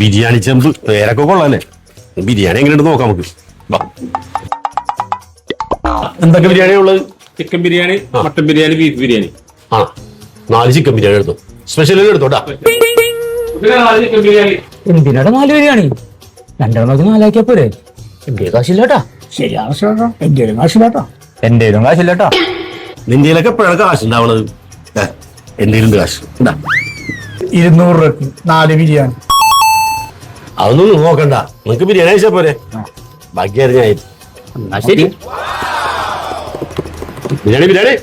ബിരിയാണി ചെമ്പ് പേരൊക്കെ കൊള്ളാല്ലേ? ബിരിയാണി എങ്ങനെയുണ്ട് നോക്കാം നമുക്ക്. എന്തൊക്കെ ബിരിയാണി ഉള്ളത്? Chicken biryani, mutton biryani, beef biryani. ആ 4 ചിക്കൻ ബിരിയാണി എടുത്തു. സ്പെഷ്യൽ എടുത്തോട്ടാ. എന്തിനാടാ 4 ബിരിയാണി? 2 4 പോരെ? എന്റെ കാശില്ലാട്ടാ. ശരിയാണ്, എന്റെ കാശില്ലാട്ടാ. എന്റെയിലും കാശില്ലാട്ടാ. നിന്റെയിലൊക്കെ എപ്പോഴാണ് കാശ് ഉണ്ടാവണത്? എന്തെങ്കിലും കാശ് 200 രൂപക്ക് 4 ബിരിയാണി. അതൊന്നും നോക്കണ്ട, നിങ്ങക്ക് ബിരിയാണി കഴിച്ചാ പോരെ, ബാക്കി അറിഞ്ഞായി. ശരി. Biryani biryani.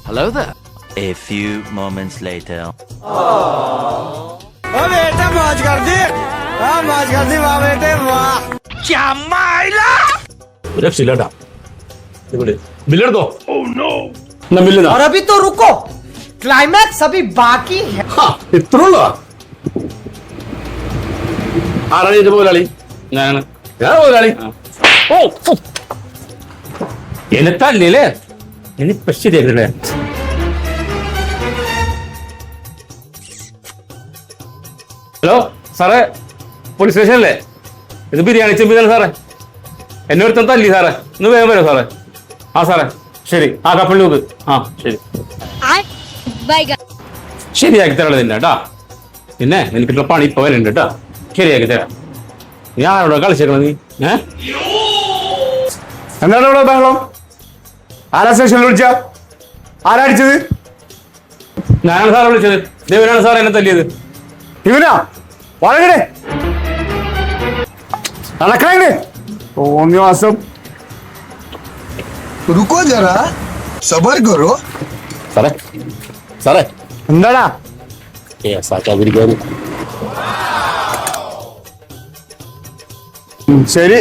Hello there. A few moments later. രക്ഷയില്ലാട്ടാ. ബില്ലെടുത്തോ? और अभी तो रुको, क्लाइमैक्स अभी बाकी है. ഇത്ര ഉള്ളോ? ആരാണ് ഇതിന്റെ മുതലാളി? ഞാനാണ്. ഞാൻ മുതലാളി. ഓ എനിക്കല്ലേ എനിപ്പ ശരിയാക്കല്ലേ? ഹലോ സാറേ, പോലീസ് സ്റ്റേഷൻ അല്ലേ? ഇത് ബിരിയാണി ചെമ്പിതാണ് സാറേ. എന്നെ ഒരുത്തൻ തല്ലി സാറേ. ഇന്ന് വേഗം വരാം സാറേ. ആ സാറേ ശരി. ആ കപ്പലിൽ നോക്ക്. ആ ശരി, ശരിയാക്കി തരാം നിന്നെ കേട്ടാ. പിന്നെ എനിക്കുള്ള പണി ഇപ്പൊ വരുന്നുണ്ട് കേട്ടാ. ശരിയാക്കി തരാം. നീ ആരോടെ കളിച്ചേക്കണം നീ? എന്താണ് ഇവിടെ ബഹളം? ആരാ സ്റ്റേഷനിൽ വിളിച്ച? ആരാ അടിച്ചത്? ഞാനാണ് സാറെ വിളിച്ചത്. ദേവനാണ് സാർ എന്നെ തല്ലിയത്. ഇവനാ വളരെ നടക്കണേ തോന്നിയ മാസം. रुको जरा, सबर करो. സാറേ സാറേ എന്താടാ? കേസാക്കാതിരിക്കാൻ. ശരി,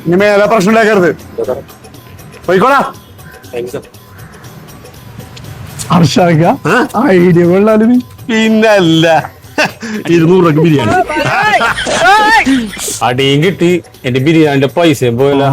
ഇനി മേലെ പ്രശ്നം ഉണ്ടാക്കരുത്. പോയിക്കോളാ. ഹർഷാക്ക ഐഡിയ കൊള്ളാലും. പിന്നല്ല 200 രൂപ ബിരിയാണി. അടിയും കിട്ടി, എന്റെ ബിരിയാണിന്റെ പൈസയും പോയല്ല.